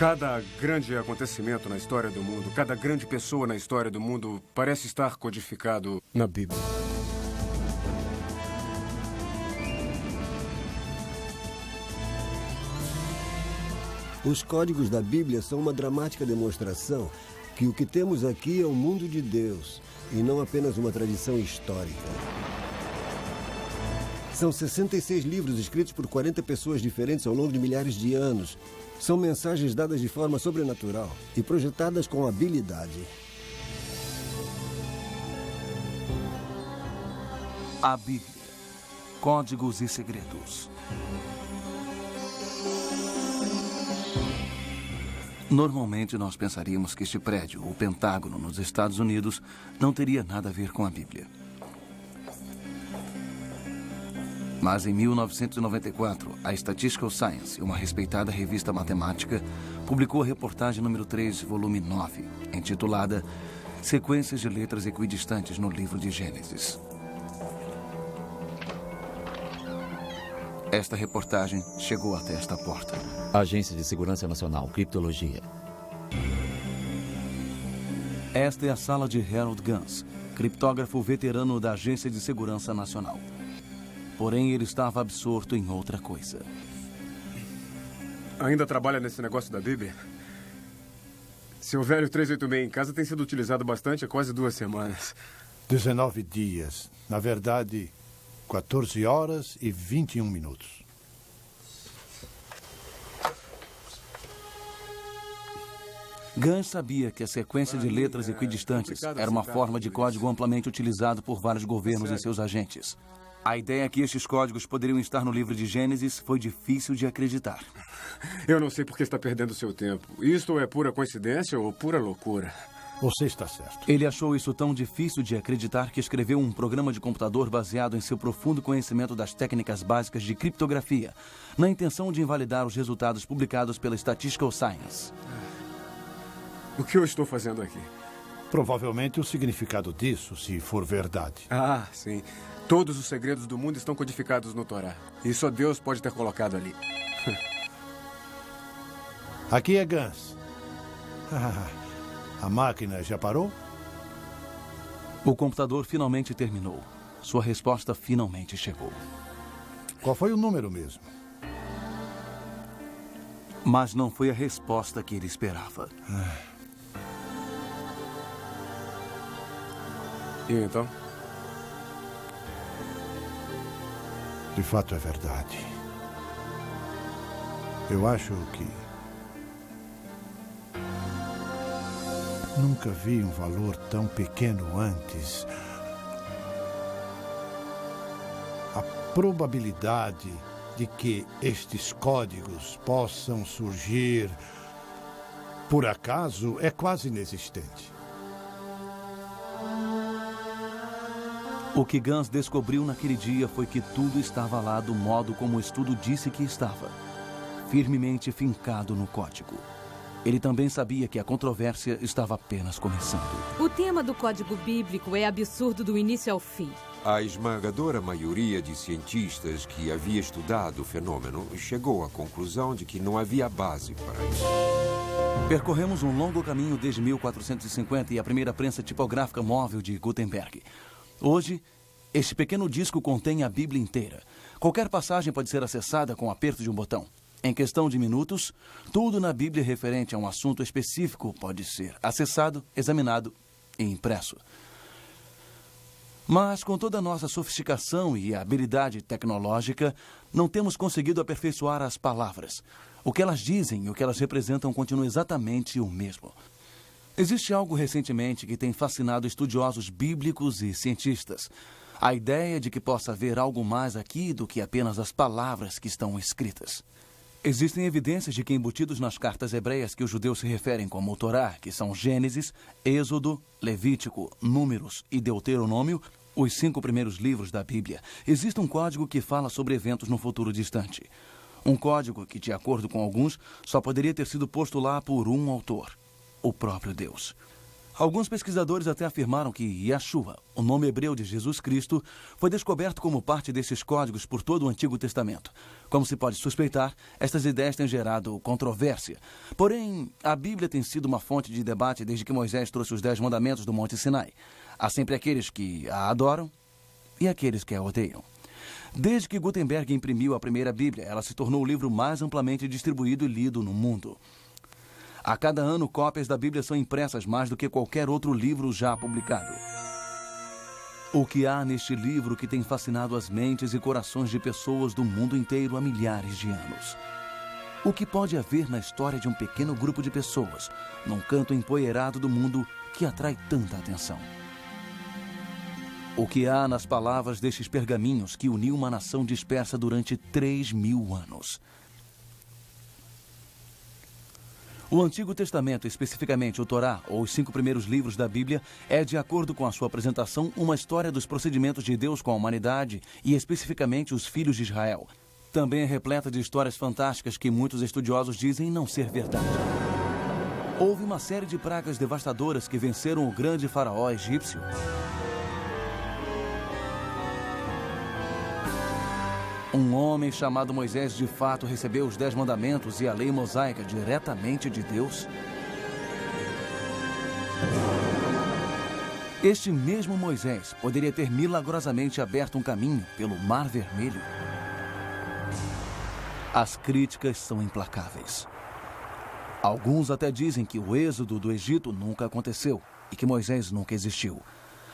Cada grande acontecimento na história do mundo, cada grande pessoa na história do mundo parece estar codificado na Bíblia. Os códigos da Bíblia são uma dramática demonstração que o que temos aqui é o mundo de Deus e não apenas uma tradição histórica. São 66 livros escritos por 40 pessoas diferentes ao longo de milhares de anos. São mensagens dadas de forma sobrenatural e projetadas com habilidade. A Bíblia. Códigos e segredos. Normalmente nós pensaríamos que este prédio, o Pentágono, nos Estados Unidos, não teria nada a ver com a Bíblia. Mas em 1994, a Statistical Science, uma respeitada revista matemática, publicou a reportagem número 3, volume 9, intitulada Sequências de Letras Equidistantes no Livro de Gênesis. Esta reportagem chegou até esta porta. Agência de Segurança Nacional, Criptologia. Esta é a sala de Harold Gans, criptógrafo veterano da Agência de Segurança Nacional. Porém, ele estava absorto em outra coisa. Ainda trabalha nesse negócio da Bíblia? Seu velho 386 em casa tem sido utilizado bastante há quase 2 semanas. 19 dias. Na verdade, 14 horas e 21 minutos. Gans sabia que a sequência de letras equidistantes era uma forma de código amplamente utilizado por vários governos e seus agentes. A ideia que estes códigos poderiam estar no livro de Gênesis foi difícil de acreditar. Eu não sei por que está perdendo seu tempo. Isto é pura coincidência ou pura loucura? Você está certo. Ele achou isso tão difícil de acreditar que escreveu um programa de computador baseado em seu profundo conhecimento das técnicas básicas de criptografia, na intenção de invalidar os resultados publicados pela Statistical Science. O que eu estou fazendo aqui? Provavelmente o significado disso, se for verdade. Ah, sim. Todos os segredos do mundo estão codificados no Torá. E só Deus pode ter colocado ali. Aqui é Gans. A máquina já parou? O computador finalmente terminou. Sua resposta finalmente chegou. Qual foi o número mesmo? Mas não foi a resposta que ele esperava. E então? De fato é verdade. Eu acho que nunca vi um valor tão pequeno antes. A probabilidade de que estes códigos possam surgir por acaso é quase inexistente. O que Gans descobriu naquele dia foi que tudo estava lá do modo como o estudo disse que estava, firmemente fincado no código. Ele também sabia que a controvérsia estava apenas começando. O tema do código bíblico é absurdo do início ao fim. A esmagadora maioria de cientistas que havia estudado o fenômeno chegou à conclusão de que não havia base para isso. Percorremos um longo caminho desde 1450 e a primeira prensa tipográfica móvel de Gutenberg. Hoje, este pequeno disco contém a Bíblia inteira. Qualquer passagem pode ser acessada com o aperto de um botão. Em questão de minutos, tudo na Bíblia referente a um assunto específico pode ser acessado, examinado e impresso. Mas, com toda a nossa sofisticação e habilidade tecnológica, não temos conseguido aperfeiçoar as palavras. O que elas dizem e o que elas representam continua exatamente o mesmo. Existe algo recentemente que tem fascinado estudiosos bíblicos e cientistas. A ideia de que possa haver algo mais aqui do que apenas as palavras que estão escritas. Existem evidências de que embutidos nas cartas hebreias que os judeus se referem como o Torá, que são Gênesis, Êxodo, Levítico, Números e Deuteronômio, os 5 primeiros livros da Bíblia, existe um código que fala sobre eventos no futuro distante. Um código que, de acordo com alguns, só poderia ter sido posto lá por um autor, o próprio Deus. Alguns pesquisadores até afirmaram que Yeshua, o nome hebreu de Jesus Cristo, foi descoberto como parte desses códigos por todo o Antigo Testamento. Como se pode suspeitar, estas ideias têm gerado controvérsia. Porém, a Bíblia tem sido uma fonte de debate desde que Moisés trouxe os 10 mandamentos do Monte Sinai. Há sempre aqueles que a adoram e aqueles que a odeiam. Desde que Gutenberg imprimiu a primeira Bíblia, ela se tornou o livro mais amplamente distribuído e lido no mundo. A cada ano, cópias da Bíblia são impressas mais do que qualquer outro livro já publicado. O que há neste livro que tem fascinado as mentes e corações de pessoas do mundo inteiro há milhares de anos? O que pode haver na história de um pequeno grupo de pessoas, num canto empoeirado do mundo, que atrai tanta atenção? O que há nas palavras destes pergaminhos que uniu uma nação dispersa durante 3.000 anos? O Antigo Testamento, especificamente o Torá, ou os 5 primeiros livros da Bíblia, é, de acordo com a sua apresentação, uma história dos procedimentos de Deus com a humanidade e, especificamente, os filhos de Israel. Também é repleta de histórias fantásticas que muitos estudiosos dizem não ser verdade. Houve uma série de pragas devastadoras que venceram o grande faraó egípcio. Um homem chamado Moisés de fato recebeu os 10 mandamentos e a lei mosaica diretamente de Deus? Este mesmo Moisés poderia ter milagrosamente aberto um caminho pelo Mar Vermelho? As críticas são implacáveis. Alguns até dizem que o êxodo do Egito nunca aconteceu e que Moisés nunca existiu.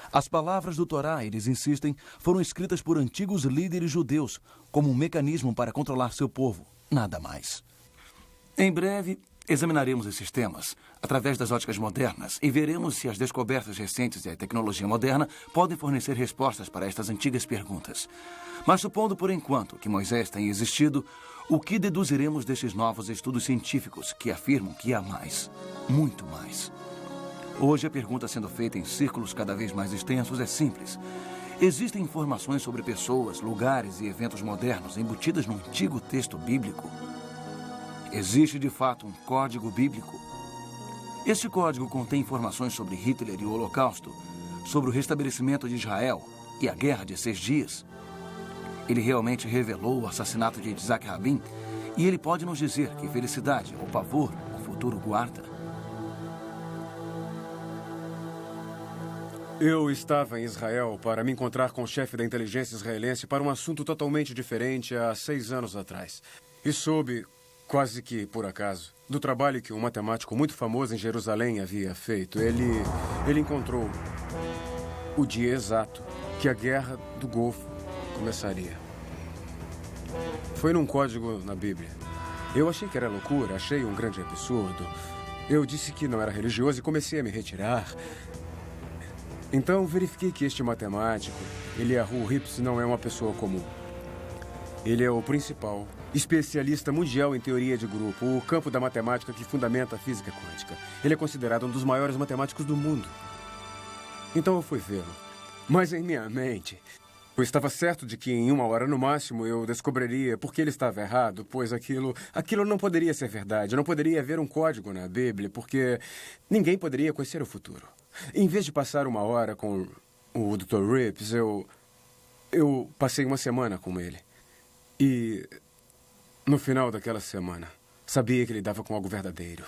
As palavras do Torá, eles insistem, foram escritas por antigos líderes judeus como um mecanismo para controlar seu povo, nada mais. Em breve, examinaremos esses temas através das óticas modernas e veremos se as descobertas recentes e a tecnologia moderna podem fornecer respostas para estas antigas perguntas. Mas supondo por enquanto que Moisés tenha existido, o que deduziremos destes novos estudos científicos que afirmam que há mais, muito mais? Hoje, a pergunta sendo feita em círculos cada vez mais extensos é simples. Existem informações sobre pessoas, lugares e eventos modernos embutidas no antigo texto bíblico? Existe, de fato, um código bíblico? Este código contém informações sobre Hitler e o Holocausto, sobre o restabelecimento de Israel e a Guerra de 6 Dias? Ele realmente revelou o assassinato de Yitzhak Rabin e ele pode nos dizer que felicidade ou pavor o futuro guarda? Eu estava em Israel para me encontrar com o chefe da inteligência israelense para um assunto totalmente diferente há 6 anos atrás. E soube, quase que por acaso, do trabalho que um matemático muito famoso em Jerusalém havia feito. Ele encontrou o dia exato que a Guerra do Golfo começaria. Foi num código na Bíblia. Eu achei que era loucura, achei um grande absurdo. Eu disse que não era religioso e comecei a me retirar. Então, verifiquei que este matemático, Eliyahu Rips, não é uma pessoa comum. Ele é o principal especialista mundial em teoria de grupo, o campo da matemática que fundamenta a física quântica. Ele é considerado um dos maiores matemáticos do mundo. Então, eu fui vê-lo. Mas em minha mente, eu estava certo de que em 1 hora no máximo eu descobriria por que ele estava errado, pois aquilo não poderia ser verdade. Não poderia haver um código na Bíblia, porque ninguém poderia conhecer o futuro. Em vez de passar 1 hora com o Dr. Rips, eu passei 1 semana com ele. E no final daquela semana, sabia que ele lidava com algo verdadeiro.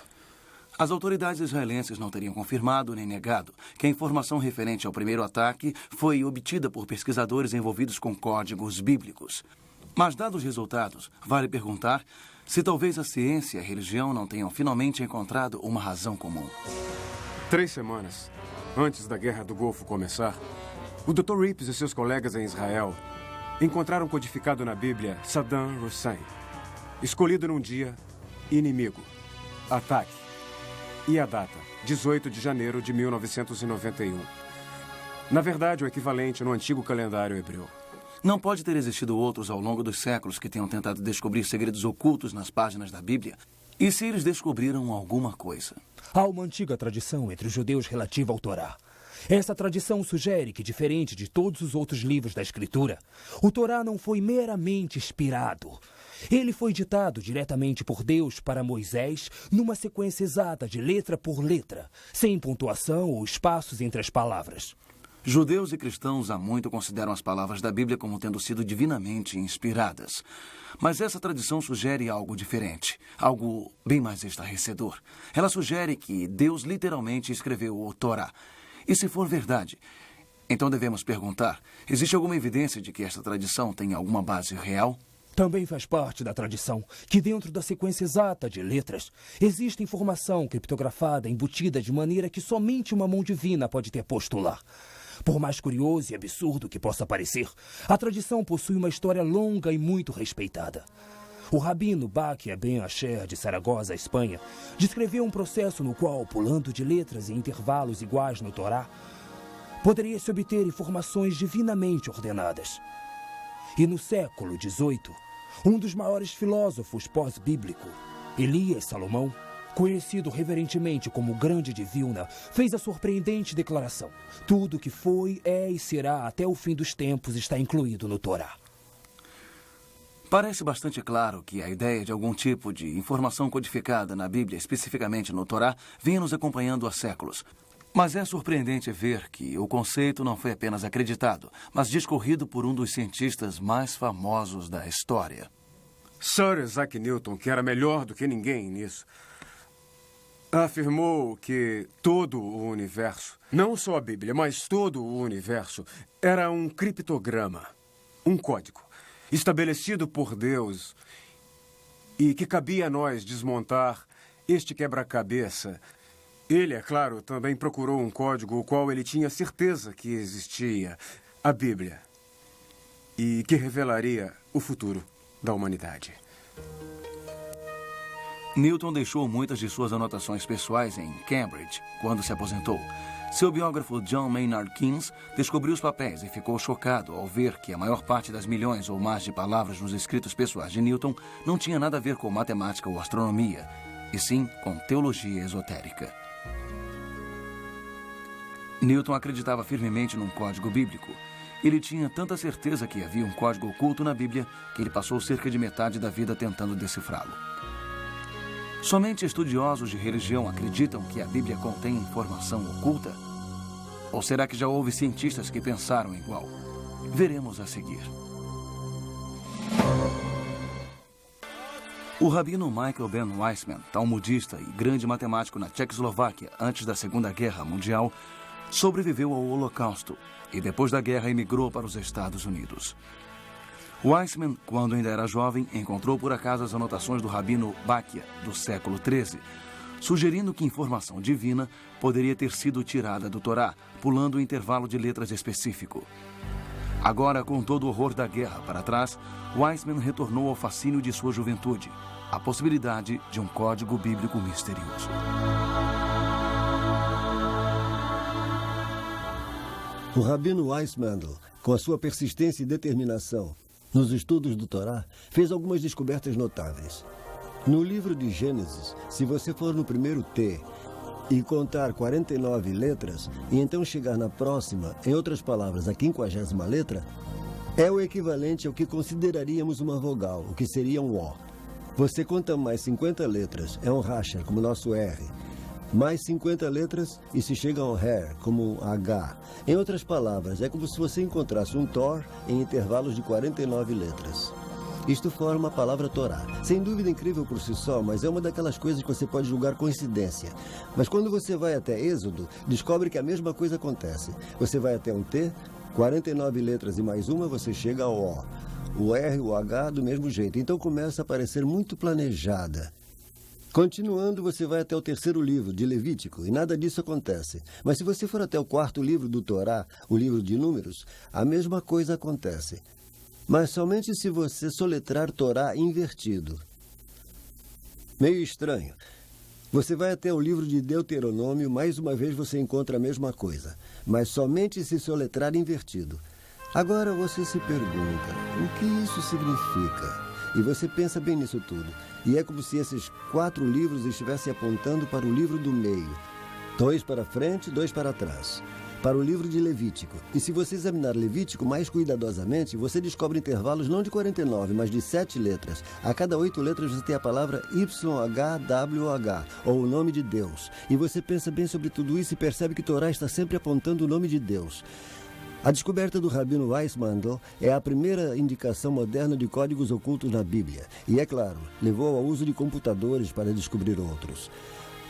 As autoridades israelenses não teriam confirmado nem negado que a informação referente ao primeiro ataque foi obtida por pesquisadores envolvidos com códigos bíblicos. Mas, dados os resultados, vale perguntar se talvez a ciência e a religião não tenham finalmente encontrado uma razão comum. 3 semanas antes da Guerra do Golfo começar, o Dr. Rips e seus colegas em Israel encontraram codificado na Bíblia Saddam Hussein, escolhido num dia inimigo, ataque, e a data, 18 de janeiro de 1991. Na verdade, o equivalente no antigo calendário hebreu. Não pode ter existido outros ao longo dos séculos que tenham tentado descobrir segredos ocultos nas páginas da Bíblia? E se eles descobriram alguma coisa? Há uma antiga tradição entre os judeus relativa ao Torá. Essa tradição sugere que, diferente de todos os outros livros da Escritura, o Torá não foi meramente inspirado. Ele foi ditado diretamente por Deus para Moisés numa sequência exata de letra por letra, sem pontuação ou espaços entre as palavras. Judeus e cristãos há muito consideram as palavras da Bíblia como tendo sido divinamente inspiradas. Mas essa tradição sugere algo diferente, algo bem mais estarrecedor. Ela sugere que Deus literalmente escreveu o Torá. E se for verdade, então devemos perguntar, existe alguma evidência de que esta tradição tem alguma base real? Também faz parte da tradição que dentro da sequência exata de letras existe informação criptografada embutida de maneira que somente uma mão divina pode ter posto lá. Por mais curioso e absurdo que possa parecer, a tradição possui uma história longa e muito respeitada. O rabino Baquia Ben Asher, de Saragossa, Espanha, descreveu um processo no qual, pulando de letras em intervalos iguais no Torá, poderia-se obter informações divinamente ordenadas. E no século XVIII, um dos maiores filósofos pós-bíblico, Elias Salomão, conhecido reverentemente como o Grande de Vilna, fez a surpreendente declaração: tudo que foi, é e será até o fim dos tempos está incluído no Torá. Parece bastante claro que a ideia de algum tipo de informação codificada na Bíblia, especificamente no Torá, vem nos acompanhando há séculos. Mas é surpreendente ver que o conceito não foi apenas acreditado, mas discorrido por um dos cientistas mais famosos da história. Sir Isaac Newton, que era melhor do que ninguém nisso, afirmou que todo o universo, não só a Bíblia, mas todo o universo, era um criptograma, um código, estabelecido por Deus e que cabia a nós desmontar este quebra-cabeça. Ele, é claro, também procurou um código o qual ele tinha certeza que existia, a Bíblia, e que revelaria o futuro da humanidade. Newton deixou muitas de suas anotações pessoais em Cambridge quando se aposentou. Seu biógrafo John Maynard Keynes descobriu os papéis e ficou chocado ao ver que a maior parte das milhões ou mais de palavras nos escritos pessoais de Newton não tinha nada a ver com matemática ou astronomia, e sim com teologia esotérica. Newton acreditava firmemente num código bíblico. Ele tinha tanta certeza que havia um código oculto na Bíblia que ele passou cerca de metade da vida tentando decifrá-lo. Somente estudiosos de religião acreditam que a Bíblia contém informação oculta? Ou será que já houve cientistas que pensaram igual? Veremos a seguir. O rabino Michael Ben Weissman, talmudista e grande matemático na Tchecoslováquia antes da Segunda Guerra Mundial, sobreviveu ao Holocausto e depois da guerra emigrou para os Estados Unidos. Weissman, quando ainda era jovem, encontrou por acaso as anotações do rabino Baquia, do século XIII, sugerindo que informação divina poderia ter sido tirada do Torá, pulando o intervalo de letras específico. Agora, com todo o horror da guerra para trás, Weissman retornou ao fascínio de sua juventude, a possibilidade de um código bíblico misterioso. O rabino Weissman, com a sua persistência e determinação nos estudos do Torá, fez algumas descobertas notáveis. No livro de Gênesis, se você for no primeiro T e contar 49 letras, e então chegar na próxima, em outras palavras, a 50ª letra, é o equivalente ao que consideraríamos uma vogal, o que seria um O. Você conta mais 50 letras, é um Rasher, como o nosso R. Mais 50 letras e se chega a um hair, como um H. Em outras palavras, é como se você encontrasse um Thor em intervalos de 49 letras. Isto forma a palavra Torá. Sem dúvida incrível por si só, mas é uma daquelas coisas que você pode julgar coincidência. Mas quando você vai até Êxodo, descobre que a mesma coisa acontece. Você vai até um T, 49 letras e mais uma, você chega ao O. O R, o H, do mesmo jeito. Então começa a parecer muito planejada. Continuando, você vai até o terceiro livro, de Levítico, e nada disso acontece. Mas se você for até o quarto livro do Torá, o livro de Números, a mesma coisa acontece. Mas somente se você soletrar Torá invertido. Meio estranho. Você vai até o livro de Deuteronômio, mais uma vez você encontra a mesma coisa. Mas somente se soletrar invertido. Agora você se pergunta, o que isso significa? E você pensa bem nisso tudo. E é como se esses 4 livros estivessem apontando para o livro do meio. 2 para frente, 2 para trás. para o livro de Levítico. E se você examinar Levítico mais cuidadosamente, você descobre intervalos não de 49, mas de 7 letras. A cada 8 letras você tem a palavra YHWH, ou o nome de Deus. E você pensa bem sobre tudo isso e percebe que Torá está sempre apontando o nome de Deus. A descoberta do Rabino Weissmandl é a primeira indicação moderna de códigos ocultos na Bíblia. E, é claro, levou ao uso de computadores para descobrir outros.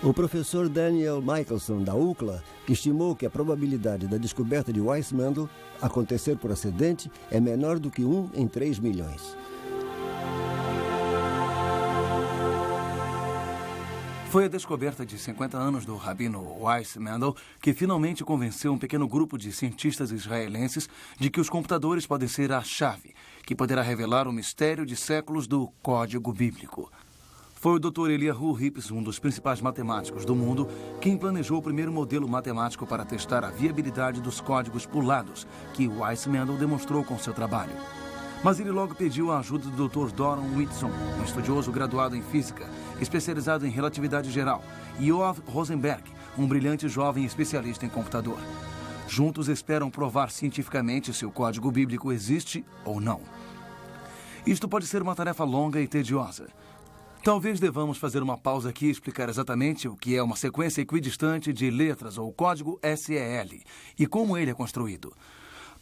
O professor Daniel Michelson, da UCLA, estimou que a probabilidade da descoberta de Weissmandl acontecer por acidente é menor do que 1 em 3 milhões. Foi a descoberta de 50 anos do Rabino Weissmandl que finalmente convenceu um pequeno grupo de cientistas israelenses de que os computadores podem ser a chave, que poderá revelar o mistério de séculos do código bíblico. Foi o Dr. Eliyahu Rips, um dos principais matemáticos do mundo, quem planejou o primeiro modelo matemático para testar a viabilidade dos códigos pulados, que Weissmandl demonstrou com seu trabalho. Mas ele logo pediu a ajuda do Dr. Doron Whitson, um estudioso graduado em física, especializado em relatividade geral, e Yoav Rosenberg, um brilhante jovem especialista em computador. Juntos esperam provar cientificamente se o código bíblico existe ou não. Isto pode ser uma tarefa longa e tediosa. Talvez devamos fazer uma pausa aqui e explicar exatamente o que é uma sequência equidistante de letras ou código SEL e como ele é construído.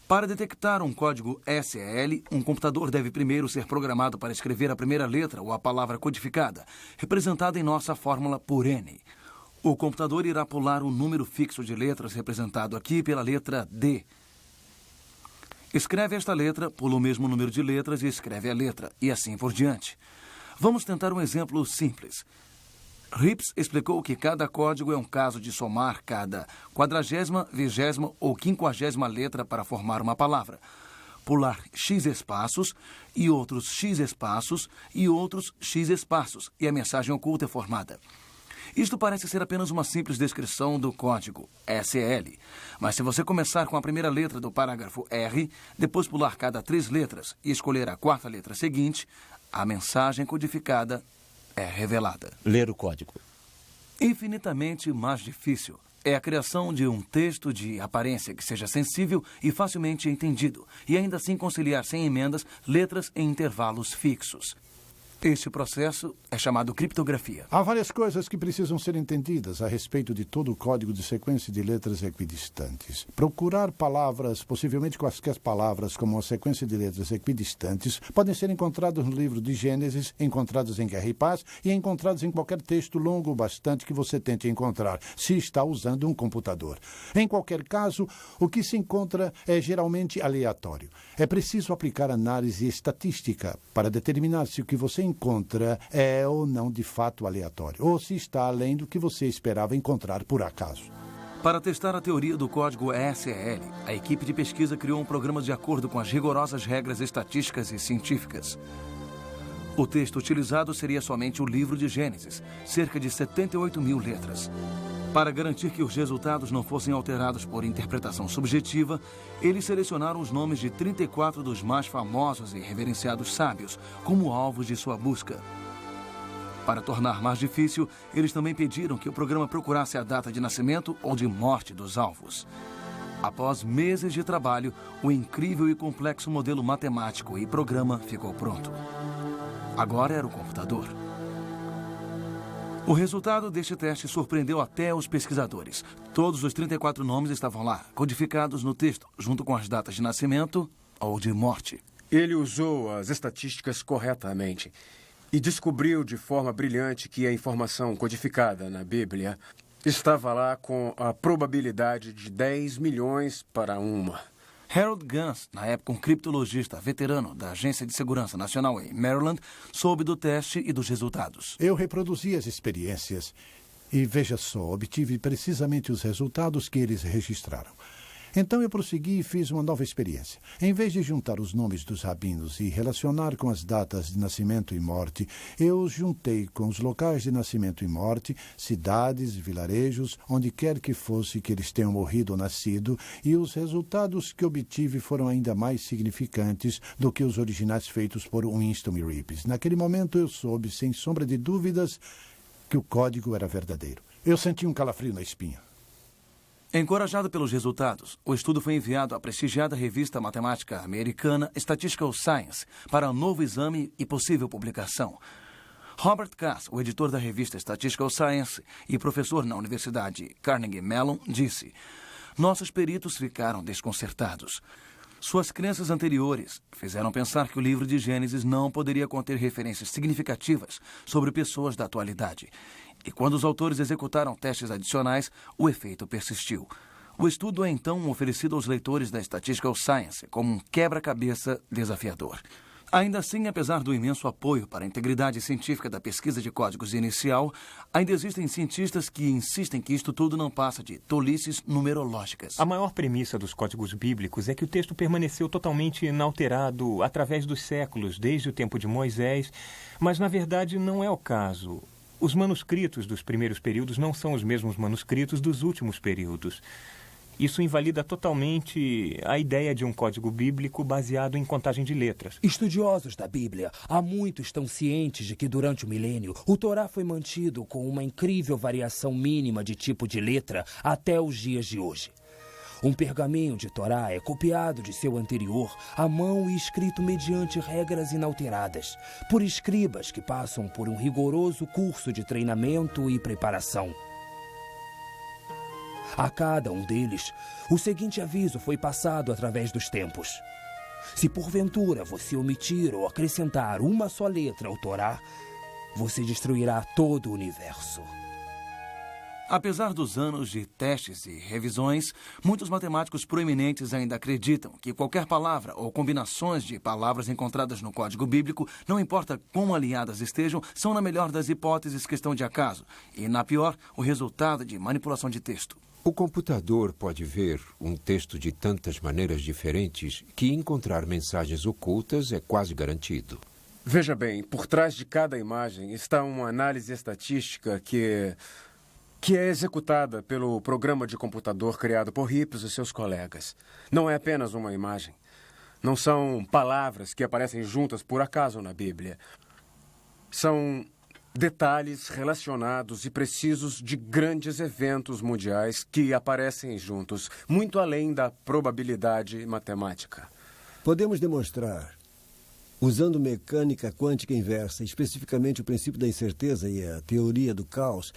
Para detectar um código SEL, um computador deve primeiro ser programado para escrever a primeira letra ou a palavra codificada, representada em nossa fórmula por N. O computador irá pular um número fixo de letras representado aqui pela letra D. Escreve esta letra, pula o mesmo número de letras e escreve a letra, e assim por diante. Vamos tentar um exemplo simples. Rips explicou que cada código é um caso de somar cada 40ª, 20ª ou 50ª letra para formar uma palavra. Pular X espaços e outros X espaços e outros X espaços, e a mensagem oculta é formada. Isto parece ser apenas uma simples descrição do código SEL. Mas se você começar com a primeira letra do parágrafo R, depois pular cada 3 letras e escolher a 4ª letra seguinte, a mensagem codificada é revelada. Ler o código. Infinitamente mais difícil é a criação de um texto de aparência que seja sensível e facilmente entendido, e ainda assim conciliar sem emendas letras em intervalos fixos. Este processo é chamado criptografia. Há várias coisas que precisam ser entendidas a respeito de todo o código de sequência de letras equidistantes. Procurar palavras, possivelmente quaisquer palavras, como uma sequência de letras equidistantes, podem ser encontradas no livro de Gênesis, encontradas em Guerra e Paz e encontradas em qualquer texto longo o bastante que você tente encontrar, se está usando um computador. Em qualquer caso, o que se encontra é geralmente aleatório. É preciso aplicar análise estatística para determinar se o que você encontra é ou não de fato aleatório, ou se está além do que você esperava encontrar por acaso. Para testar a teoria do código SEL, a equipe de pesquisa criou um programa de acordo com as rigorosas regras estatísticas e científicas. O texto utilizado seria somente o livro de Gênesis, cerca de 78.000 letras. Para garantir que os resultados não fossem alterados por interpretação subjetiva, eles selecionaram os nomes de 34 dos mais famosos e reverenciados sábios como alvos de sua busca. Para tornar mais difícil, eles também pediram que o programa procurasse a data de nascimento ou de morte dos alvos. Após meses de trabalho, o incrível e complexo modelo matemático e programa ficou pronto. Agora era o computador. O resultado deste teste surpreendeu até os pesquisadores. Todos os 34 nomes estavam lá, codificados no texto, junto com as datas de nascimento ou de morte. Ele usou as estatísticas corretamente e descobriu de forma brilhante que a informação codificada na Bíblia estava lá com a probabilidade de 10 milhões para 1. Harold Gans, na época um criptologista veterano da Agência de Segurança Nacional em Maryland, soube do teste e dos resultados. Eu reproduzi as experiências e, veja só, obtive precisamente os resultados que eles registraram. Então eu prossegui e fiz uma nova experiência. Em vez de juntar os nomes dos rabinos e relacionar com as datas de nascimento e morte, eu os juntei com os locais de nascimento e morte, cidades, vilarejos, onde quer que fosse que eles tenham morrido ou nascido, e os resultados que obtive foram ainda mais significantes do que os originais feitos por Winston e Rips. Naquele momento eu soube, sem sombra de dúvidas, que o código era verdadeiro. Eu senti um calafrio na espinha. Encorajado pelos resultados, o estudo foi enviado à prestigiada revista matemática americana Statistical Science para um novo exame e possível publicação. Robert Cass, o editor da revista Statistical Science e professor na Universidade Carnegie Mellon, disse: "Nossos peritos ficaram desconcertados. Suas crenças anteriores fizeram pensar que o livro de Gênesis não poderia conter referências significativas sobre pessoas da atualidade. E quando os autores executaram testes adicionais, o efeito persistiu. O estudo é então oferecido aos leitores da Statistical Science como um quebra-cabeça desafiador. Ainda assim, apesar do imenso apoio para a integridade científica da pesquisa de códigos inicial, ainda existem cientistas que insistem que isto tudo não passa de tolices numerológicas. A maior premissa dos códigos bíblicos é que o texto permaneceu totalmente inalterado através dos séculos, desde o tempo de Moisés, mas na verdade não é o caso. Os manuscritos dos primeiros períodos não são os mesmos manuscritos dos últimos períodos. Isso invalida totalmente a ideia de um código bíblico baseado em contagem de letras. Estudiosos da Bíblia há muito estão cientes de que durante o milênio o Torá foi mantido com uma incrível variação mínima de tipo de letra até os dias de hoje. Um pergaminho de Torá é copiado de seu anterior à mão e escrito mediante regras inalteradas, por escribas que passam por um rigoroso curso de treinamento e preparação. A cada um deles, o seguinte aviso foi passado através dos tempos: se porventura você omitir ou acrescentar uma só letra ao Torá, você destruirá todo o universo. Apesar dos anos de testes e revisões, muitos matemáticos proeminentes ainda acreditam que qualquer palavra ou combinações de palavras encontradas no código bíblico, não importa quão alinhadas estejam, são, na melhor das hipóteses, questão de acaso e, na pior, o resultado de manipulação de texto. O computador pode ver um texto de tantas maneiras diferentes que encontrar mensagens ocultas é quase garantido. Veja bem, por trás de cada imagem está uma análise estatística que é executada pelo programa de computador criado por Hippos e seus colegas. Não é apenas uma imagem. Não são palavras que aparecem juntas por acaso na Bíblia. São detalhes relacionados e precisos de grandes eventos mundiais que aparecem juntos, muito além da probabilidade matemática. Podemos demonstrar, usando mecânica quântica inversa, especificamente o princípio da incerteza e a teoria do caos,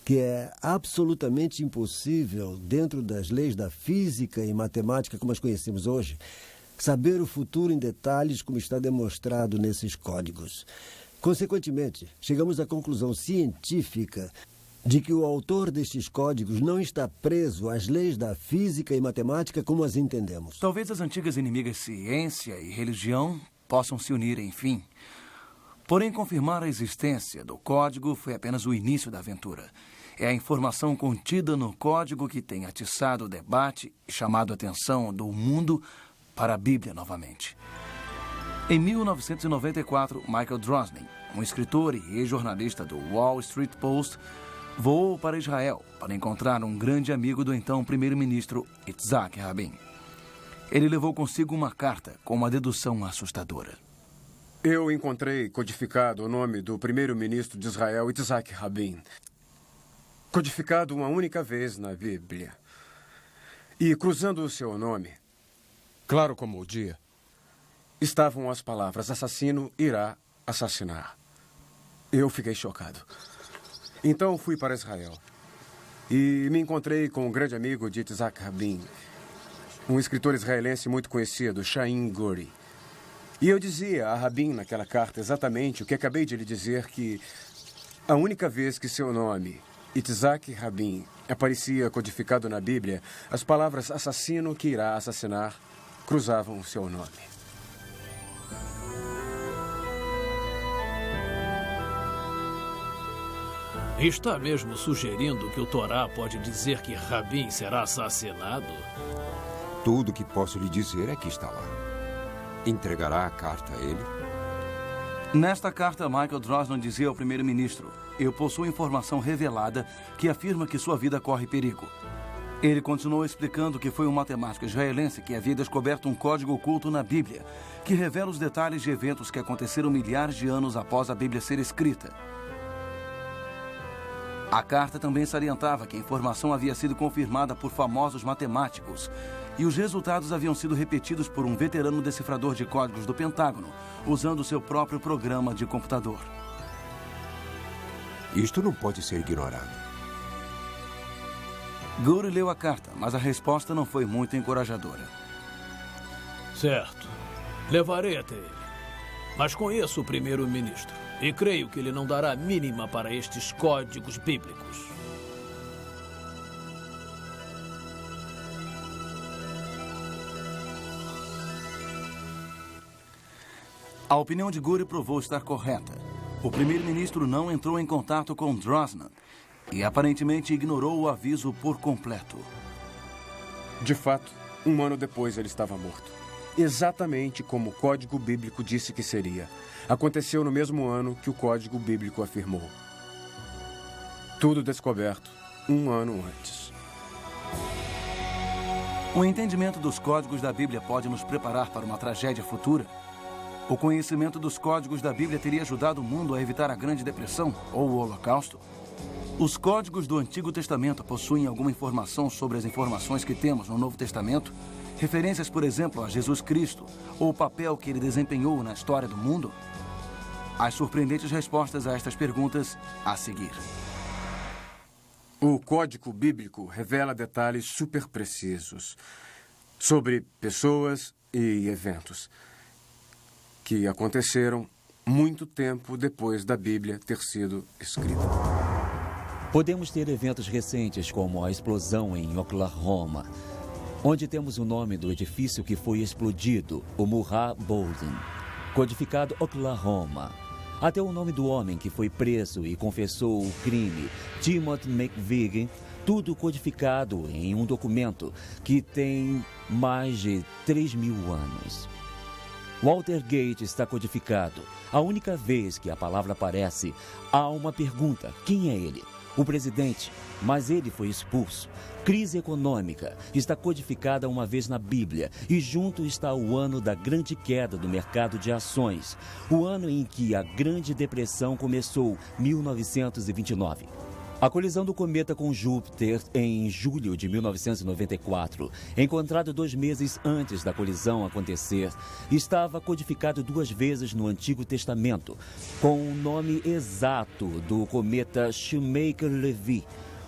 que é absolutamente impossível, dentro das leis da física e matemática como as conhecemos hoje, saber o futuro em detalhes como está demonstrado nesses códigos. Consequentemente, chegamos à conclusão científica de que o autor destes códigos não está preso às leis da física e matemática como as entendemos. Talvez as antigas inimigas ciência e religião possam se unir, enfim. Porém, confirmar a existência do código foi apenas o início da aventura. É a informação contida no código que tem atiçado o debate e chamado a atenção do mundo para a Bíblia novamente. Em 1994, Michael Drosnin, um escritor e ex-jornalista do Wall Street Post, voou para Israel para encontrar um grande amigo do então primeiro-ministro Yitzhak Rabin. Ele levou consigo uma carta com uma dedução assustadora. Eu encontrei codificado o nome do primeiro-ministro de Israel, Yitzhak Rabin. Codificado uma única vez na Bíblia. E cruzando o seu nome, claro como o dia, estavam as palavras: assassino irá assassinar. Eu fiquei chocado. Então fui para Israel e me encontrei com um grande amigo de Yitzhak Rabin, um escritor israelense muito conhecido, Chaim Guri. E eu dizia a Rabin naquela carta exatamente o que acabei de lhe dizer, que a única vez que seu nome, Yitzhak Rabin, aparecia codificado na Bíblia, as palavras assassino que irá assassinar cruzavam o seu nome. Está mesmo sugerindo que o Torá pode dizer que Rabin será assassinado? Tudo o que posso lhe dizer é que está lá. Entregará a carta a ele? Nesta carta, Michael Drosnin dizia ao primeiro-ministro: eu possuo informação revelada que afirma que sua vida corre perigo. Ele continuou explicando que foi um matemático israelense que havia descoberto um código oculto na Bíblia, que revela os detalhes de eventos que aconteceram milhares de anos após a Bíblia ser escrita. A carta também salientava que a informação havia sido confirmada por famosos matemáticos e os resultados haviam sido repetidos por um veterano decifrador de códigos do Pentágono, usando seu próprio programa de computador. Isto não pode ser ignorado. Gouri leu a carta, mas a resposta não foi muito encorajadora. Certo. Levarei até ele. Mas conheço o primeiro-ministro e creio que ele não dará a mínima para estes códigos bíblicos. A opinião de Gouri provou estar correta. O primeiro-ministro não entrou em contato com Drosnin e aparentemente ignorou o aviso por completo. De fato, 1 ano depois ele estava morto. Exatamente como o Código Bíblico disse que seria. Aconteceu no mesmo ano que o Código Bíblico afirmou. Tudo descoberto 1 ano antes. O entendimento dos códigos da Bíblia pode nos preparar para uma tragédia futura? O conhecimento dos códigos da Bíblia teria ajudado o mundo a evitar a Grande Depressão ou o Holocausto? Os códigos do Antigo Testamento possuem alguma informação sobre as informações que temos no Novo Testamento? Referências, por exemplo, a Jesus Cristo ou o papel que ele desempenhou na história do mundo? As surpreendentes respostas a estas perguntas a seguir. O Código Bíblico revela detalhes super precisos sobre pessoas e eventos que aconteceram muito tempo depois da Bíblia ter sido escrita. Podemos ter eventos recentes como a explosão em Oklahoma, onde temos o nome do edifício que foi explodido, o Murrah Building, codificado Oklahoma. Até o nome do homem que foi preso e confessou o crime, Timothy McVeigh, tudo codificado em um documento que tem mais de 3.000 anos. Watergate está codificado. A única vez que a palavra aparece, há uma pergunta: quem é ele? O presidente, mas ele foi expulso. Crise econômica está codificada uma vez na Bíblia e junto está o ano da grande queda do mercado de ações, o ano em que a Grande Depressão começou, 1929. A colisão do cometa com Júpiter em julho de 1994, encontrado 2 meses antes da colisão acontecer, estava codificado 2 vezes no Antigo Testamento, com o nome exato do cometa Shoemaker-Levy,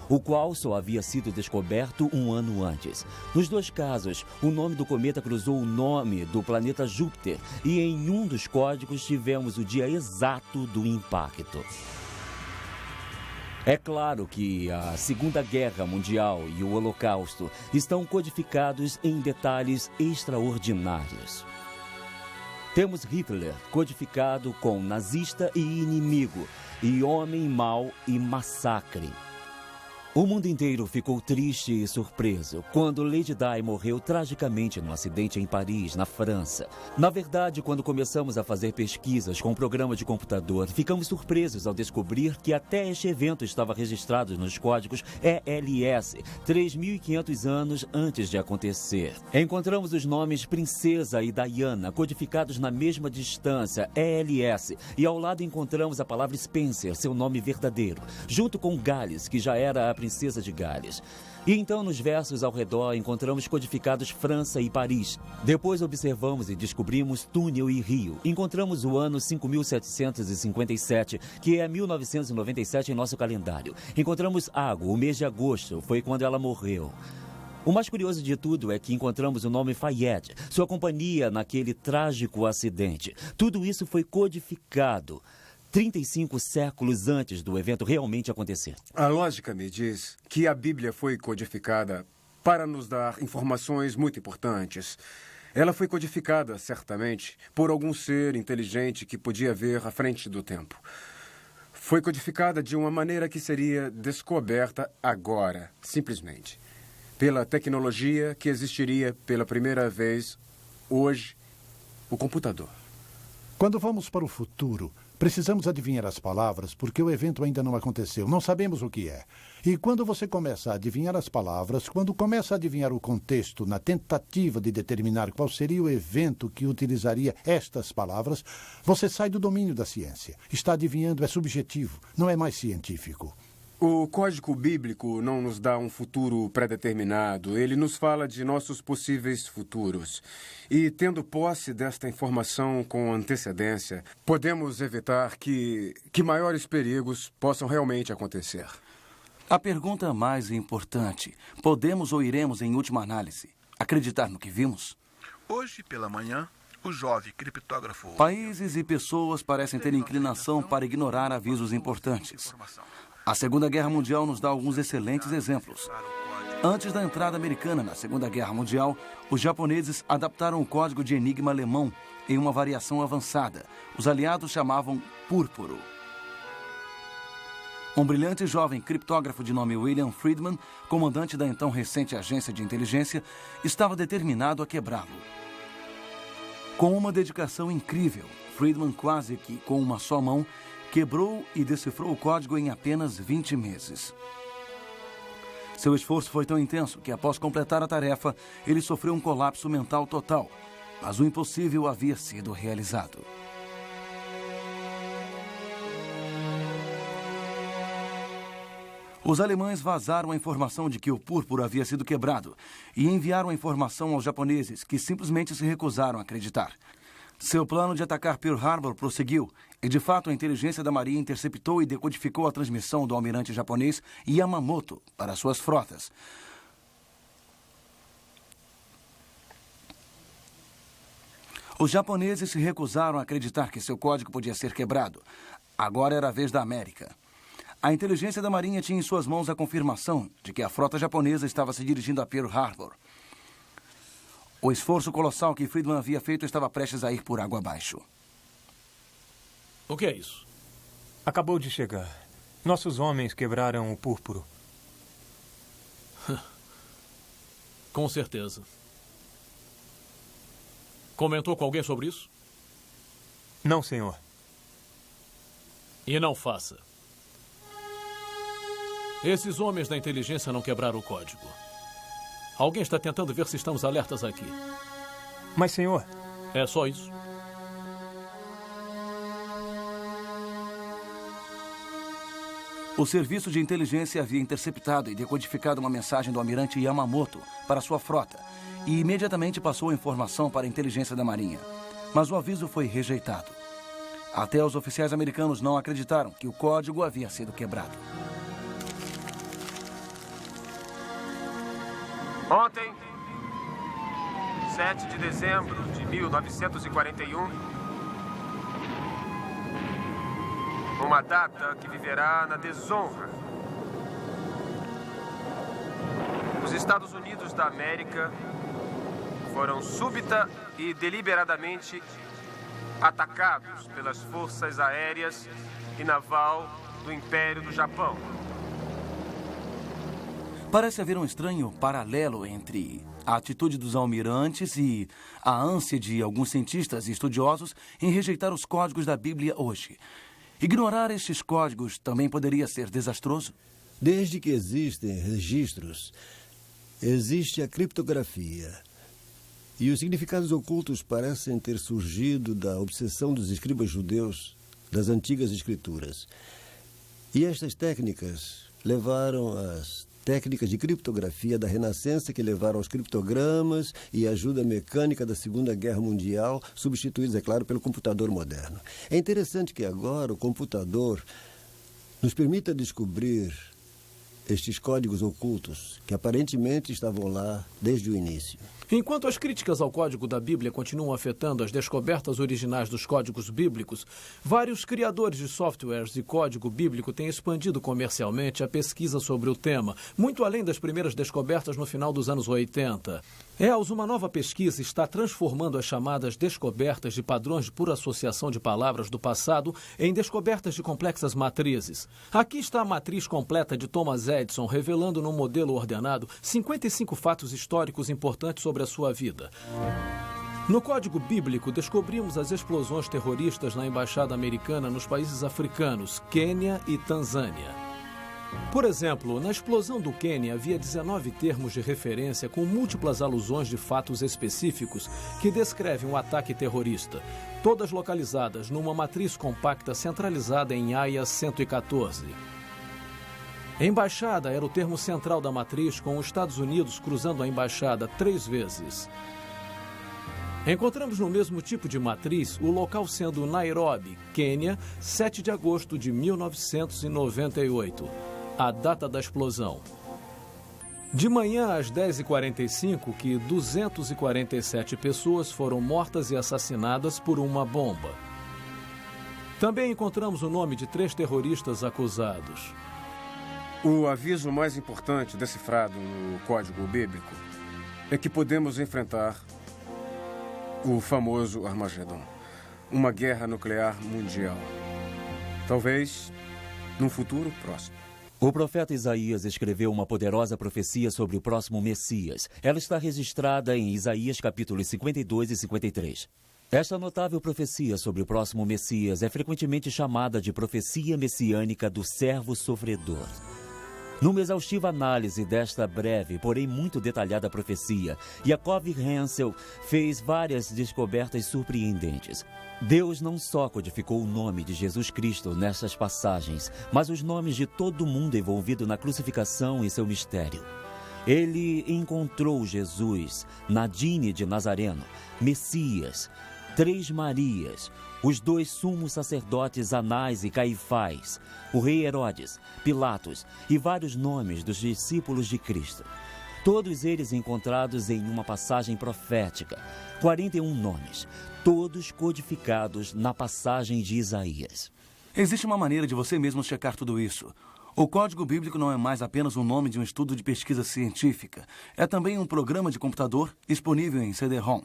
o qual só havia sido descoberto 1 ano antes. Nos 2 casos, o nome do cometa cruzou o nome do planeta Júpiter e em um dos códigos tivemos o dia exato do impacto. É claro que a Segunda Guerra Mundial e o Holocausto estão codificados em detalhes extraordinários. Temos Hitler codificado com nazista e inimigo, e homem mau e massacre. O mundo inteiro ficou triste e surpreso quando Lady Di morreu tragicamente num acidente em Paris, na França. Na verdade, quando começamos a fazer pesquisas com um programa de computador, ficamos surpresos ao descobrir que até este evento estava registrado nos códigos ELS, 3.500 anos antes de acontecer. Encontramos os nomes Princesa e Diana codificados na mesma distância, ELS, e ao lado encontramos a palavra Spencer, seu nome verdadeiro, junto com Gales, que já era a Princesa de Gales. E então, nos versos ao redor, encontramos codificados França e Paris. Depois observamos e descobrimos túnel e rio. Encontramos o ano 5.757, que é 1997 em nosso calendário. Encontramos água, o mês de agosto, foi quando ela morreu. O mais curioso de tudo é que encontramos o nome Fayette, sua companhia naquele trágico acidente. Tudo isso foi codificado 35 séculos antes do evento realmente acontecer. A lógica me diz que a Bíblia foi codificada para nos dar informações muito importantes. Ela foi codificada, certamente, por algum ser inteligente que podia ver à frente do tempo. Foi codificada de uma maneira que seria descoberta agora, simplesmente, pela tecnologia que existiria pela primeira vez hoje, o computador. Quando vamos para o futuro, precisamos adivinhar as palavras porque o evento ainda não aconteceu. Não sabemos o que é. E quando você começa a adivinhar as palavras, quando começa a adivinhar o contexto na tentativa de determinar qual seria o evento que utilizaria estas palavras, você sai do domínio da ciência. Está adivinhando, é subjetivo, não é mais científico. O código bíblico não nos dá um futuro pré-determinado. Ele nos fala de nossos possíveis futuros. E, tendo posse desta informação com antecedência, podemos evitar que maiores perigos possam realmente acontecer. A pergunta mais importante: podemos ou iremos, em última análise, acreditar no que vimos? Hoje pela manhã, o jovem criptógrafo... Países e pessoas parecem ter inclinação para ignorar avisos importantes. A Segunda Guerra Mundial nos dá alguns excelentes exemplos. Antes da entrada americana na Segunda Guerra Mundial, os japoneses adaptaram o código de enigma alemão em uma variação avançada. Os aliados chamavam púrpuro. Um brilhante jovem criptógrafo de nome William Friedman, comandante da então recente agência de inteligência, estava determinado a quebrá-lo. Com uma dedicação incrível, Friedman, quase que com uma só mão, quebrou e decifrou o código em apenas 20 meses. Seu esforço foi tão intenso que, após completar a tarefa, ele sofreu um colapso mental total. Mas o impossível havia sido realizado. Os alemães vazaram a informação de que o púrpuro havia sido quebrado e enviaram a informação aos japoneses, que simplesmente se recusaram a acreditar. Seu plano de atacar Pearl Harbor prosseguiu e, de fato, a inteligência da Marinha interceptou e decodificou a transmissão do almirante japonês Yamamoto para suas frotas. Os japoneses se recusaram a acreditar que seu código podia ser quebrado. Agora era a vez da América. A inteligência da Marinha tinha em suas mãos a confirmação de que a frota japonesa estava se dirigindo a Pearl Harbor. O esforço colossal que Friedman havia feito estava prestes a ir por água abaixo. O que é isso? Acabou de chegar. Nossos homens quebraram o púrpuro. Com certeza. Comentou com alguém sobre isso? Não, senhor. E não faça. Esses homens da inteligência não quebraram o código. Alguém está tentando ver se estamos alertas aqui. Mas, senhor... É só isso. O serviço de inteligência havia interceptado e decodificado uma mensagem do almirante Yamamoto para sua frota e imediatamente passou a informação para a inteligência da Marinha. Mas o aviso foi rejeitado. Até os oficiais americanos não acreditaram que o código havia sido quebrado. Ontem, 7 de dezembro de 1941, uma data que viverá na desonra. Os Estados Unidos da América foram súbita e deliberadamente atacados pelas forças aéreas e naval do Império do Japão. Parece haver um estranho paralelo entre a atitude dos almirantes e a ânsia de alguns cientistas e estudiosos em rejeitar os códigos da Bíblia hoje. Ignorar estes códigos também poderia ser desastroso? Desde que existem registros, existe a criptografia. E os significados ocultos parecem ter surgido da obsessão dos escribas judeus das antigas escrituras. E estas técnicas levaram às técnicas de criptografia da Renascença, que levaram aos criptogramas e a ajuda mecânica da Segunda Guerra Mundial, substituídos, é claro, pelo computador moderno. É interessante que agora o computador nos permita descobrir estes códigos ocultos que aparentemente estavam lá desde o início. Enquanto as críticas ao código da Bíblia continuam afetando as descobertas originais dos códigos bíblicos, vários criadores de softwares de código bíblico têm expandido comercialmente a pesquisa sobre o tema, muito além das primeiras descobertas no final dos anos 80. Uma nova pesquisa está transformando as chamadas descobertas de padrões por associação de palavras do passado em descobertas de complexas matrizes. Aqui está a matriz completa de Thomas Edison, revelando num modelo ordenado 55 fatos históricos importantes sobre a sua vida. No código bíblico, descobrimos as explosões terroristas na embaixada americana nos países africanos, Quênia e Tanzânia. Por exemplo, na explosão do Quênia havia 19 termos de referência com múltiplas alusões de fatos específicos que descrevem um ataque terrorista, todas localizadas numa matriz compacta centralizada em AIA 114. Embaixada era o termo central da matriz, com os Estados Unidos cruzando a embaixada 3 vezes. Encontramos no mesmo tipo de matriz o local sendo Nairobi, Quênia, 7 de agosto de 1998, a data da explosão. De manhã às 10h45, que 247 pessoas foram mortas e assassinadas por uma bomba. Também encontramos o nome de 3 terroristas acusados. O aviso mais importante decifrado no Código Bíblico é que podemos enfrentar o famoso Armagedon, uma guerra nuclear mundial. Talvez num futuro próximo. O profeta Isaías escreveu uma poderosa profecia sobre o próximo Messias. Ela está registrada em Isaías capítulos 52 e 53. Esta notável profecia sobre o próximo Messias é frequentemente chamada de profecia messiânica do servo sofredor. Numa exaustiva análise desta breve, porém muito detalhada profecia, Yaakov Hensel fez várias descobertas surpreendentes. Deus não só codificou o nome de Jesus Cristo nessas passagens, mas os nomes de todo mundo envolvido na crucificação e seu mistério. Ele encontrou Jesus, Nadine de Nazareno, Messias, 3 Marias, os 2 sumos sacerdotes Anás e Caifás, o rei Herodes, Pilatos e vários nomes dos discípulos de Cristo. Todos eles encontrados em uma passagem profética, 41 nomes, todos codificados na passagem de Isaías. Existe uma maneira de você mesmo checar tudo isso. O Código Bíblico não é mais apenas o nome de um estudo de pesquisa científica, é também um programa de computador disponível em CD-ROM.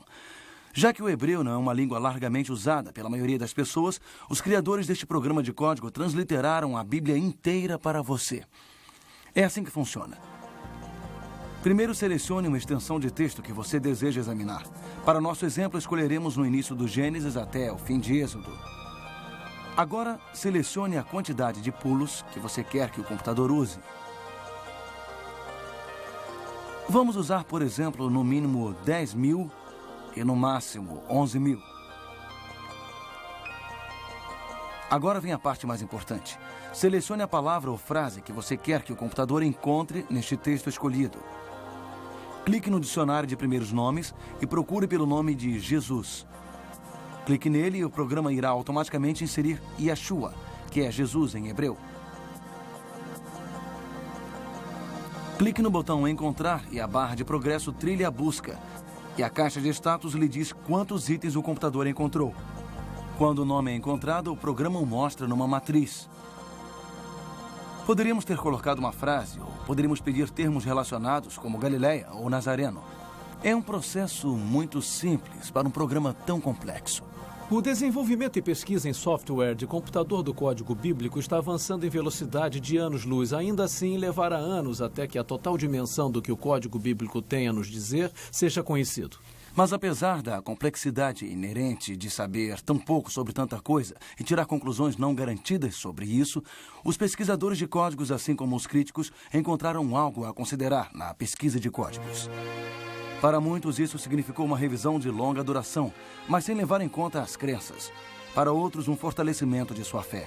Já que o hebreu não é uma língua largamente usada pela maioria das pessoas, os criadores deste programa de código transliteraram a Bíblia inteira para você. É assim que funciona. Primeiro, selecione uma extensão de texto que você deseja examinar. Para nosso exemplo, escolheremos no início do Gênesis até o fim de Êxodo. Agora, selecione a quantidade de pulos que você quer que o computador use. Vamos usar, por exemplo, no mínimo 10.000 e no máximo 11.000. Agora vem a parte mais importante. Selecione a palavra ou frase que você quer que o computador encontre neste texto escolhido. Clique no dicionário de primeiros nomes e procure pelo nome de Jesus. Clique nele e o programa irá automaticamente inserir Yeshua, que é Jesus em hebreu. Clique no botão Encontrar e a barra de progresso trilha a busca. E a caixa de status lhe diz quantos itens o computador encontrou. Quando o nome é encontrado, o programa o mostra numa matriz. Poderíamos ter colocado uma frase, ou poderíamos pedir termos relacionados, como Galileia ou Nazareno. É um processo muito simples para um programa tão complexo. O desenvolvimento e pesquisa em software de computador do Código Bíblico está avançando em velocidade de anos-luz. Ainda assim, levará anos até que a total dimensão do que o Código Bíblico tem a nos dizer seja conhecido. Mas apesar da complexidade inerente de saber tão pouco sobre tanta coisa e tirar conclusões não garantidas sobre isso, os pesquisadores de códigos, assim como os críticos, encontraram algo a considerar na pesquisa de códigos. Para muitos, isso significou uma revisão de longa duração, mas sem levar em conta as crenças. Para outros, um fortalecimento de sua fé.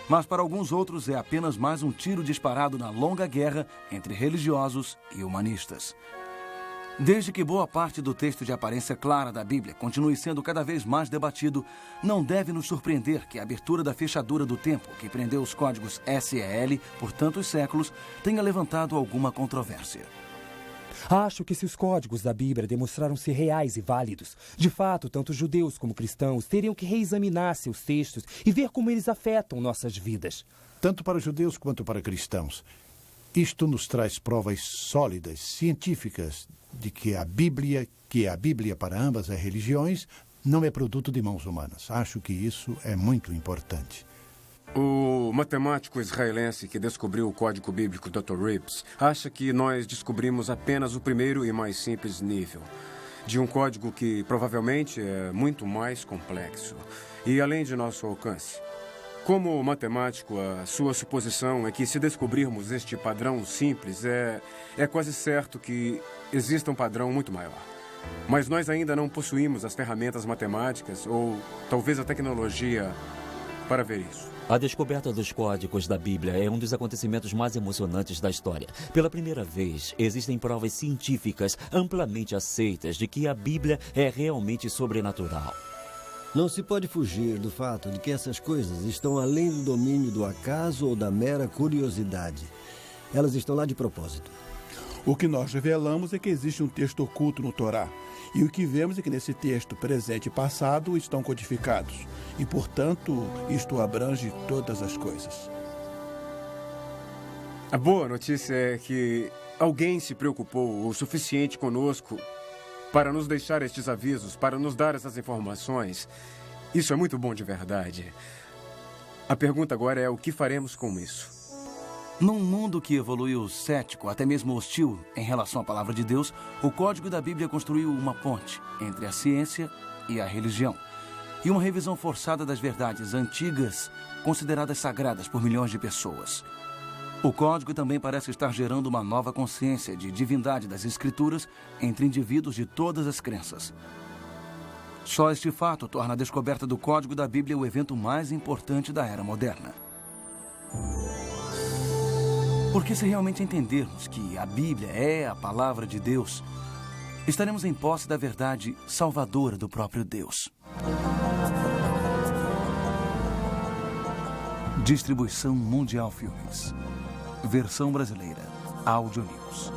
Mas para alguns outros, é apenas mais um tiro disparado na longa guerra entre religiosos e humanistas. Desde que boa parte do texto de aparência clara da Bíblia continue sendo cada vez mais debatido, não deve nos surpreender que a abertura da fechadura do tempo, que prendeu os códigos SEL por tantos séculos, tenha levantado alguma controvérsia. Acho que se os códigos da Bíblia demonstraram-se reais e válidos, de fato, tanto judeus como cristãos teriam que reexaminar seus textos e ver como eles afetam nossas vidas. Tanto para judeus quanto para cristãos. Isto nos traz provas sólidas, científicas, de que a Bíblia para ambas as religiões, não é produto de mãos humanas. Acho que isso é muito importante. O matemático israelense que descobriu o Código Bíblico, Dr. Rips, acha que nós descobrimos apenas o primeiro e mais simples nível de um código que provavelmente é muito mais complexo e além de nosso alcance. Como matemático, a sua suposição é que se descobrirmos este padrão simples, é quase certo que exista um padrão muito maior. Mas nós ainda não possuímos as ferramentas matemáticas ou talvez a tecnologia para ver isso. A descoberta dos códigos da Bíblia é um dos acontecimentos mais emocionantes da história. Pela primeira vez, existem provas científicas amplamente aceitas de que a Bíblia é realmente sobrenatural. Não se pode fugir do fato de que essas coisas estão além do domínio do acaso ou da mera curiosidade. Elas estão lá de propósito. O que nós revelamos é que existe um texto oculto no Torá. E o que vemos é que nesse texto, presente e passado, estão codificados. E, portanto, isto abrange todas as coisas. A boa notícia é que alguém se preocupou o suficiente conosco para nos deixar estes avisos, para nos dar essas informações. Isso é muito bom de verdade. A pergunta agora é o que faremos com isso? Num mundo que evoluiu cético, até mesmo hostil em relação à palavra de Deus, o Código da Bíblia construiu uma ponte entre a ciência e a religião. E uma revisão forçada das verdades antigas, consideradas sagradas por milhões de pessoas. O Código também parece estar gerando uma nova consciência de divindade das Escrituras entre indivíduos de todas as crenças. Só este fato torna a descoberta do Código da Bíblia o evento mais importante da era moderna. Porque se realmente entendermos que a Bíblia é a palavra de Deus, estaremos em posse da verdade salvadora do próprio Deus. Distribuição Mundial Filmes. Versão brasileira. Audio News.